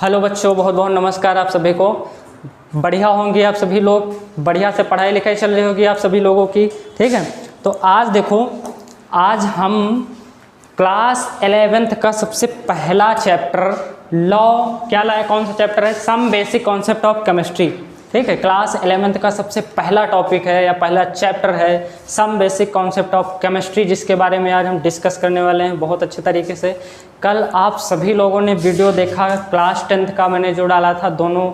Hello बच्चों, बहुत बहुत नमस्कार आप सभी को। बढ़िया होंगे आप सभी लोग, बढ़िया से पढ़ाई लिखाई चल रही होगी आप सभी लोगों की। ठीक है, तो आज देखो, आज हम क्लास 11th का सबसे पहला चैप्टर लॉ क्या लाया, कौन सा चैप्टर है, some basic concept of chemistry. ठीक है, क्लास 11th का सबसे पहला टॉपिक है या पहला चैप्टर है some basic concept of chemistry, जिसके बारे में आज हम डिस्कस करने वाले हैं बहुत अच्छे तरीके से। कल आप सभी लोगों ने वीडियो देखा क्लास 10th का, मैंने जो डाला था दोनों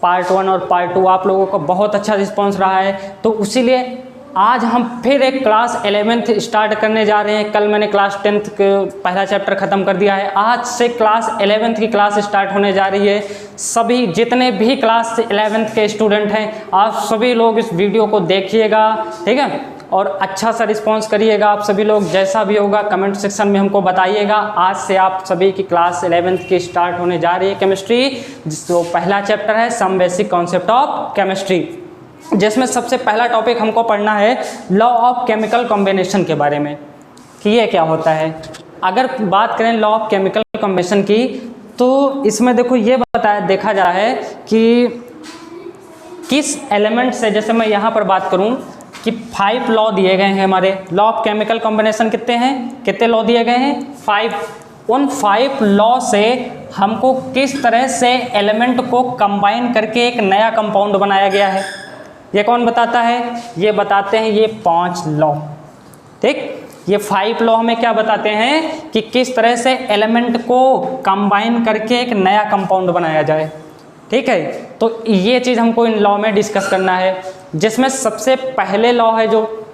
पार्ट 1 और पार्ट 2, आप लोगों का बहुत अच्छा रिस्पॉन्स रहा है। तो इसीलिए आज हम फिर एक क्लास 11th स्टार्ट करने जा रहे हैं। कल मैंने क्लास 10th के पहला चैप्टर ख़त्म कर दिया है, आज से क्लास 11th की क्लास स्टार्ट होने जा रही है। सभी जितने भी क्लास 11th के स्टूडेंट हैं, आप सभी लोग इस वीडियो को देखिएगा, ठीक है, और अच्छा सा रिस्पॉन्स करिएगा। आप सभी लोग जैसा भी होगा कमेंट सेक्शन में हमको बताइएगा। आज से आप सभी की क्लास 11th की स्टार्ट होने जा रही है केमिस्ट्री, जिसको पहला चैप्टर है some basic concept of chemistry, जिसमें सबसे पहला टॉपिक हमको पढ़ना है लॉ ऑफ केमिकल कॉम्बिनेशन के बारे में कि ये क्या होता है। अगर बात करें लॉ ऑफ केमिकल कॉम्बिनेशन की, तो इसमें देखो ये देखा जा रहा है कि किस एलिमेंट से, जैसे मैं यहाँ पर बात करूँ कि 5 लॉ दिए गए हैं हमारे। लॉ ऑफ केमिकल कॉम्बिनेशन कितने हैं, कितने लॉ दिए गए हैं, 5। उन 5 लॉ से हमको किस तरह से एलिमेंट को कंबाइन करके एक नया कंपाउंड बनाया गया है, ये कौन बताता है, ये बताते हैं ये 5 लॉ। ठीक, ये 5 लॉ हमें क्या बताते हैं कि किस तरह से एलिमेंट को कंबाइन करके एक नया कंपाउंड बनाया जाए। ठीक है, तो ये चीज़ हमको इन लॉ में डिस्कस करना है, जिसमें सबसे पहले लॉ है जो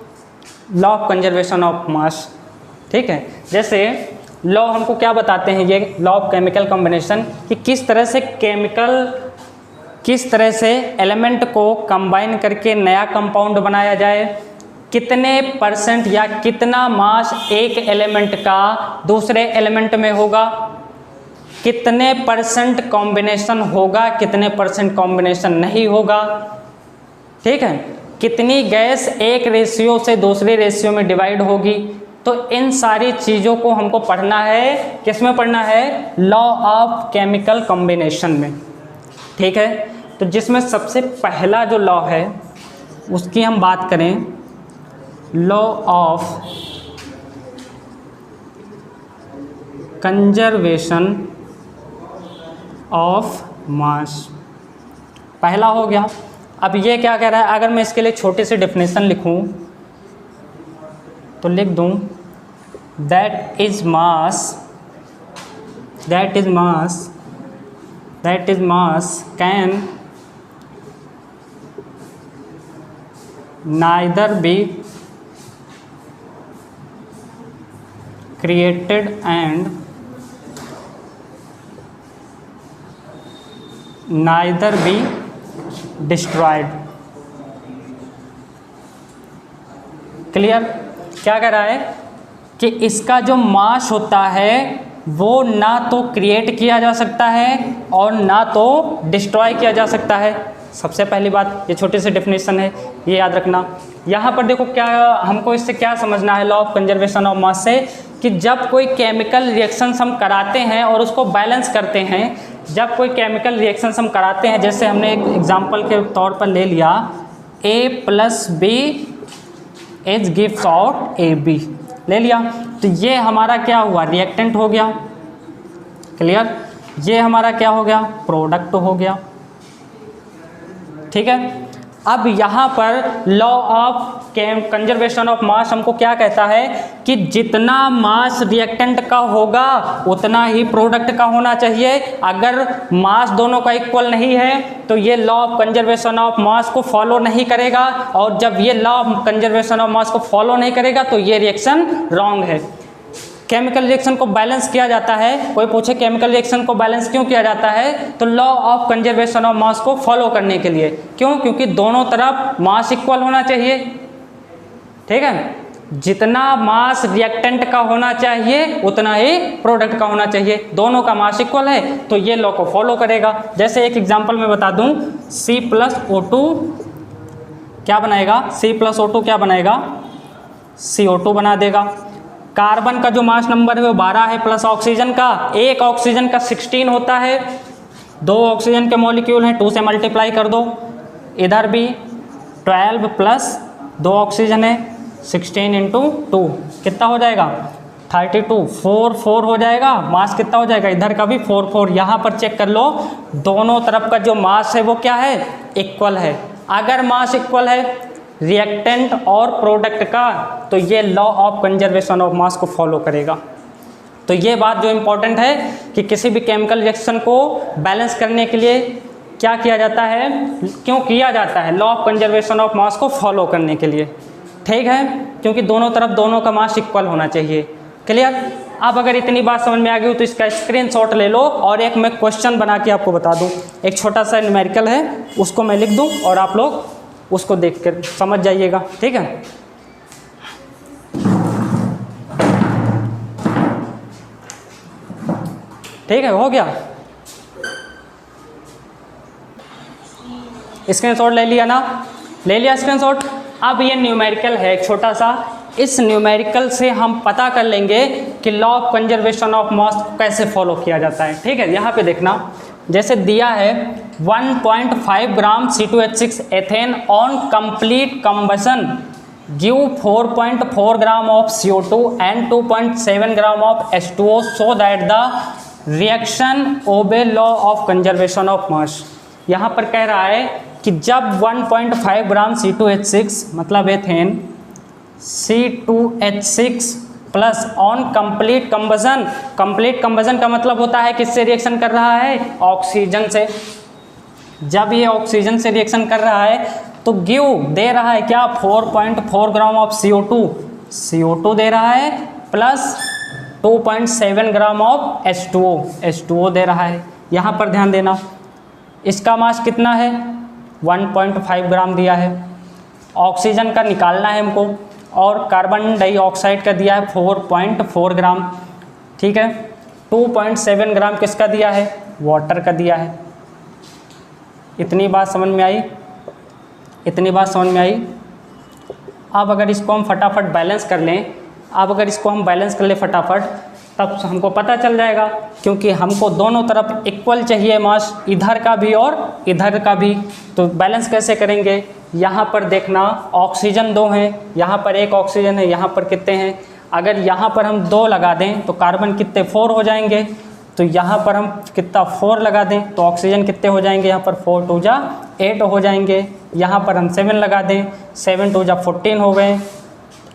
लॉ ऑफ कंजर्वेशन ऑफ मास। ठीक है, जैसे लॉ हमको क्या बताते हैं, ये लॉ ऑफ केमिकल कॉम्बिनेशन, कि किस तरह से एलिमेंट को कंबाइन करके नया कंपाउंड बनाया जाए, कितने परसेंट या कितना मास एक एलिमेंट का दूसरे एलिमेंट में होगा, कितने परसेंट कॉम्बिनेशन होगा, कितने परसेंट कॉम्बिनेशन नहीं होगा। ठीक है, कितनी गैस एक रेशियो से दूसरे रेशियो में डिवाइड होगी। तो इन सारी चीज़ों को हमको पढ़ना है, किस में पढ़ना है, लॉ ऑफ केमिकल कॉम्बिनेशन में। ठीक है, तो जिसमें सबसे पहला जो लॉ है उसकी हम बात करें, लॉ ऑफ कंजर्वेशन ऑफ मास पहला हो गया। अब ये क्या कह रहा है, अगर मैं इसके लिए छोटी सी डेफिनेशन लिखूं तो लिख दूं that is mass can neither be created and neither be destroyed। Clear, क्या कह रहा है कि इसका जो मास होता है वो ना तो क्रिएट किया जा सकता है और ना तो डिस्ट्रॉय किया जा सकता है। सबसे पहली बात, ये छोटी सी डेफिनेशन है, ये याद रखना। यहाँ पर देखो क्या हमको इससे क्या समझना है लॉ ऑफ कंजर्वेशन ऑफ मास से, कि जब कोई केमिकल रिएक्शंस हम कराते हैं और उसको बैलेंस करते हैं, जब कोई केमिकल रिएक्शंस हम कराते हैं, जैसे हमने एक एग्जांपल के तौर पर ले लिया A+B is gives out AB ले लिया, तो ये हमारा क्या हुआ, रिएक्टेंट हो गया। क्लियर, ये हमारा क्या हो गया, प्रोडक्ट हो गया। ठीक है, अब यहाँ पर लॉ ऑफ कंजर्वेशन ऑफ मास हमको क्या कहता है कि जितना मास रिएक्टेंट का होगा उतना ही प्रोडक्ट का होना चाहिए। अगर मास दोनों का इक्वल नहीं है तो ये लॉ ऑफ कंजर्वेशन ऑफ मास को फॉलो नहीं करेगा, और जब ये लॉ ऑफ कंजर्वेशन ऑफ मास को फॉलो नहीं करेगा तो ये रिएक्शन रॉन्ग है। केमिकल रिएक्शन को बैलेंस किया जाता है, कोई पूछे केमिकल रिएक्शन को बैलेंस क्यों किया जाता है, तो लॉ ऑफ कंजर्वेशन ऑफ मास को फॉलो करने के लिए। क्यों, क्योंकि दोनों तरफ मास इक्वल होना चाहिए। ठीक है, जितना मास रिएक्टेंट का होना चाहिए उतना ही प्रोडक्ट का होना चाहिए, दोनों का मास इक्वल है तो ये लॉ को फॉलो करेगा। जैसे एक एग्जांपल में बता दूं, C+O2 क्या बनाएगा, C+O2 क्या बनाएगा, CO2 बना देगा। कार्बन का जो मास नंबर है वो 12 है, प्लस ऑक्सीजन का, एक ऑक्सीजन का 16 होता है। 2 ऑक्सीजन के मॉलिक्यूल हैं, 2 से मल्टीप्लाई कर दो। इधर भी 12 प्लस 2 ऑक्सीजन है, 16 इंटू 2 कितना हो जाएगा 32, 4 हो जाएगा। मास कितना हो जाएगा, इधर का भी 4। यहाँ पर चेक कर लो, दोनों तरफ का जो मास है वो क्या है, इक्वल है। अगर मास इक्वल है रिएक्टेंट और प्रोडक्ट का, तो ये लॉ ऑफ कंजर्वेशन ऑफ मास को फॉलो करेगा। तो ये बात जो इम्पोर्टेंट है कि किसी भी केमिकल रिएक्शन को बैलेंस करने के लिए क्या किया जाता है, क्यों किया जाता है, लॉ ऑफ कंजर्वेशन ऑफ मास को फॉलो करने के लिए, ठीक है, क्योंकि दोनों तरफ दोनों का मास इक्वल होना चाहिए। क्लियर। अब अगर इतनी बात समझ में आ गई तो इसका स्क्रीनशॉट ले लो और एक मैं क्वेश्चन बना के आपको बता दूं। एक छोटा सा न्यूमेरिकल है, उसको मैं लिख दूं और आप लोग उसको देख कर समझ जाइएगा, ठीक है। ठीक है, हो गया। स्क्रीनशॉट ले लिया ना, ले लिया स्क्रीनशॉट। अब ये न्यूमेरिकल है एक छोटा सा, इस न्यूमेरिकल से हम पता कर लेंगे कि लॉ ऑफ कंजर्वेशन ऑफ मास कैसे फॉलो किया जाता है, ठीक है। यहाँ पे देखना, जैसे दिया है 1.5 gram C2H6 ethane on complete combustion give 4.4 gram of CO2 and 2.7 gram of H2O so that the reaction obey law of conservation of mass. यहाँ पर कह रहा है कि जब 1.5 ग्राम C2H6 मतलब ethane C2H6 plus on complete combustion, complete combustion का मतलब होता है किससे रिएक्शन कर रहा है, ऑक्सीजन से। जब ये ऑक्सीजन से रिएक्शन कर रहा है तो गिव दे रहा है क्या, 4.4 ग्राम ऑफ CO2 दे रहा है, प्लस 2.7 ग्राम ऑफ H2O दे रहा है। यहाँ पर ध्यान देना, इसका मास कितना है, 1.5 ग्राम दिया है, ऑक्सीजन का निकालना है हमको, और कार्बन डाइऑक्साइड का दिया है 4.4 ग्राम, ठीक है। 2.7 ग्राम किसका दिया है, वाटर का दिया है। इतनी बात समझ में आई, इतनी बात समझ में आई। अब अगर इसको हम फटाफट बैलेंस कर लें, अब अगर इसको हम बैलेंस कर ले फटाफट, तब हमको पता चल जाएगा, क्योंकि हमको दोनों तरफ इक्वल चाहिए मास, इधर का भी और इधर का भी। तो बैलेंस कैसे करेंगे, यहाँ पर देखना ऑक्सीजन 2 हैं, यहाँ पर 1 ऑक्सीजन है, यहाँ पर कितने हैं, अगर यहाँ पर हम 2 लगा दें तो कार्बन कितने 4 हो जाएंगे, तो यहाँ पर हम कितना 4 लगा दें तो ऑक्सीजन कितने हो जाएंगे, यहाँ पर 4 2 जा 8 हो जाएंगे, यहाँ पर हम 7 लगा दें, 7 2 जा 14 हो गए,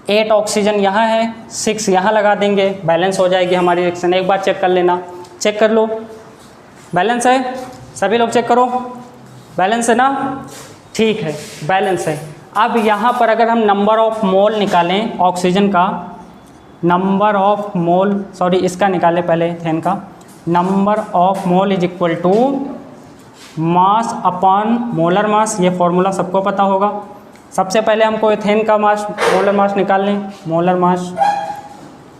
8 ऑक्सीजन यहाँ है, 6 यहाँ लगा देंगे, बैलेंस हो जाएगी हमारी रिएक्शन। एक बार चेक कर लेना, चेक कर लो, बैलेंस है, सभी लोग चेक करो, बैलेंस है ना, ठीक है, बैलेंस है। अब यहाँ पर अगर हम नंबर ऑफ मोल निकालें ऑक्सीजन का, नंबर ऑफ मोल, सॉरी इसका निकालें पहले एथेन का, number of mole is equal to mass upon molar mass, ये फॉर्मूला सबको पता होगा। सबसे पहले हमको एथेन का मास, मोलर मास निकाल लें, मोलर मास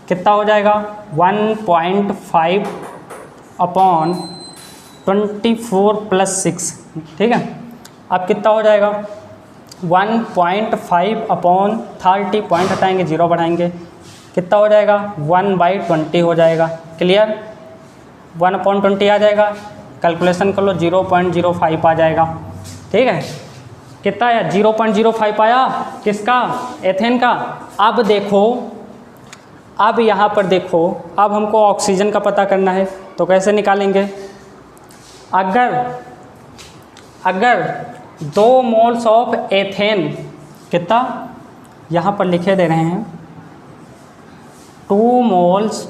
कितना हो जाएगा 1.5 अपॉन 24 प्लस 6, ठीक है। अब कितना हो जाएगा 1.5 अपॉन 30, पॉइंट हटाएंगे 0 बढ़ाएंगे, कितना हो जाएगा 1/20 हो जाएगा। क्लियर, 1/20 आ जाएगा, कैलकुलेशन कर लो 0.05 आ जाएगा, ठीक है। कितना आया 0.05 आया, किसका, एथेन का। अब देखो, अब यहाँ पर देखो, अब हमको ऑक्सीजन का पता करना है, तो कैसे निकालेंगे, अगर 2 मोल्स ऑफ एथेन, कितना यहाँ पर लिखे दे रहे हैं, 2 मोल्स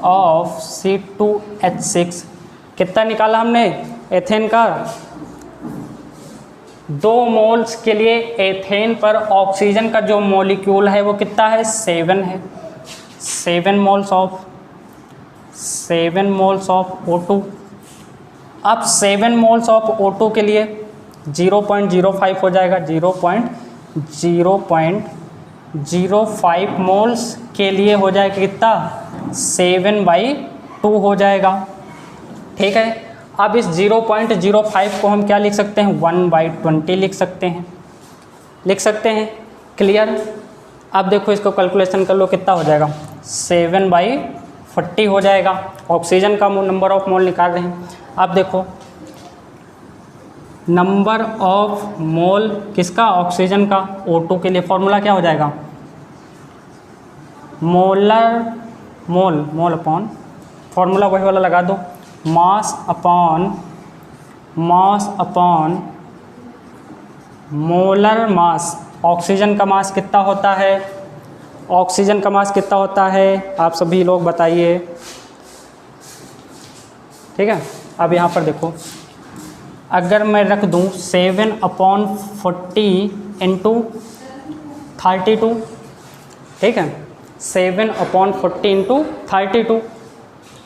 ऑफ C2H6, कितना निकाला हमने एथेन का, 2 मोल्स के लिए एथेन पर ऑक्सीजन का जो मॉलिक्यूल है वो कितना है, 7 है, 7 मोल्स ऑफ O2। अब 7 मोल्स ऑफ O2 के लिए 0.05 हो जाएगा, 0.05 मोल्स के लिए हो जाएगा कितना, 7/2 हो जाएगा, ठीक है। अब इस 0.05 को हम क्या लिख सकते हैं, 1/20 लिख सकते हैं, क्लियर। अब देखो इसको कैलकुलेशन कर लो, कितना हो जाएगा 7/4 40 हो जाएगा। ऑक्सीजन का नंबर ऑफ मोल निकाल रहे हैं। अब देखो नंबर ऑफ मोल किसका, ऑक्सीजन का। O2 के लिए फॉर्मूला क्या हो जाएगा, मोल अपॉन, फॉर्मूला वही वाला लगा दो, मास अपॉन मोलर मास। ऑक्सीजन का मास कितना होता है, ऑक्सीजन का मास कितना होता है, आप सभी लोग बताइए। ठीक है, अब यहाँ पर देखो, अगर मैं रख दूँ 7/40 इंटू 32, ठीक है, 7/40 इंटू 32,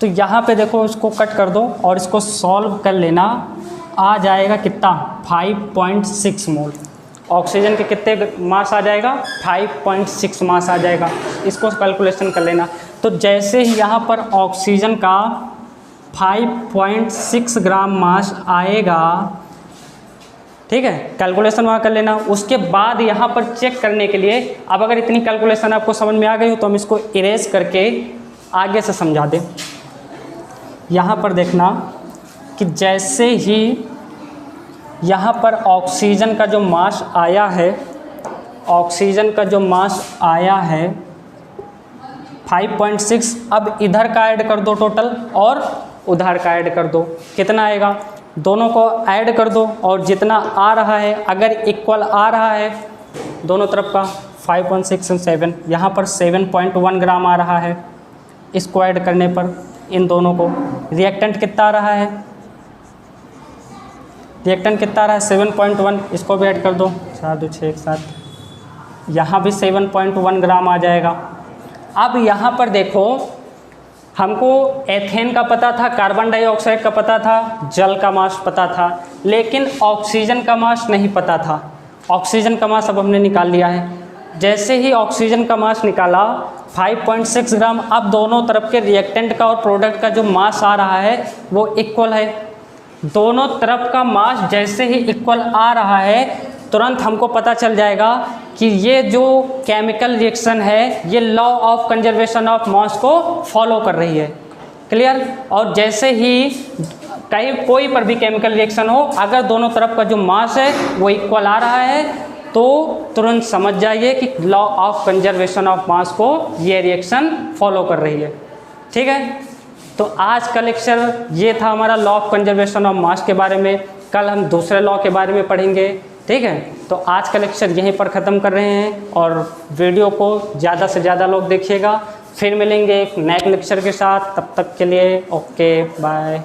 तो यहाँ पे देखो इसको कट कर दो और इसको सॉल्व कर लेना, आ जाएगा कितना 5.6 मोल। ऑक्सीजन के कितने मास आ जाएगा, 5.6 मास आ जाएगा। इसको कैलकुलेशन कर लेना। तो जैसे ही यहाँ पर ऑक्सीजन का 5.6 ग्राम मास आएगा, ठीक है, कैलकुलेशन वहाँ कर लेना। उसके बाद यहाँ पर चेक करने के लिए, अब अगर इतनी कैलकुलेशन आपको समझ में आ गई हो तो हम इसको इरेज करके आगे से समझा दें। यहाँ पर देखना कि जैसे ही यहाँ पर ऑक्सीजन का जो मास आया है, ऑक्सीजन का जो मास आया है 5.6, अब इधर का ऐड कर दो टोटल और उधर का ऐड कर दो, कितना आएगा, दोनों को ऐड कर दो और जितना आ रहा है अगर इक्वल आ रहा है दोनों तरफ का 5.6 और 7, यहाँ पर 7.1 ग्राम आ रहा है। इसको ऐड करने पर इन दोनों को रिएक्टेंट कितना आ रहा है, रिएक्टेंट कितना आ रहा है 7.1, इसको भी ऐड कर दो, 4 2 6 1 7, यहाँ भी 7.1 ग्राम आ जाएगा। अब यहाँ पर देखो हमको एथेन का पता था, कार्बन डाइऑक्साइड का पता था, जल का मास पता था, लेकिन ऑक्सीजन का मास नहीं पता था। ऑक्सीजन का मास अब हमने निकाल लिया है। जैसे ही ऑक्सीजन का मास निकाला 5.6 ग्राम, अब दोनों तरफ के रिएक्टेंट का और प्रोडक्ट का जो मास आ रहा है वो इक्वल है। दोनों तरफ का मास जैसे ही इक्वल आ रहा है तुरंत हमको पता चल जाएगा कि ये जो केमिकल रिएक्शन है ये लॉ ऑफ कंजर्वेशन ऑफ मास को फॉलो कर रही है। क्लियर। और जैसे ही कहीं कोई पर भी केमिकल रिएक्शन हो, अगर दोनों तरफ का जो मास है वो इक्वल आ रहा है तो तुरंत समझ जाइए कि लॉ ऑफ कंजर्वेशन ऑफ मास को ये रिएक्शन फॉलो कर रही है। ठीक है, तो आज का लेक्चर ये था हमारा लॉ ऑफ कंजर्वेशन ऑफ मास के बारे में। कल हम दूसरे लॉ के बारे में पढ़ेंगे। ठीक है, तो आज का लेक्चर यहीं पर ख़त्म कर रहे हैं और वीडियो को ज़्यादा से ज़्यादा लोग देखिएगा। फिर मिलेंगे एक नए लेक्चर के साथ, तब तक के लिए ओके बाय।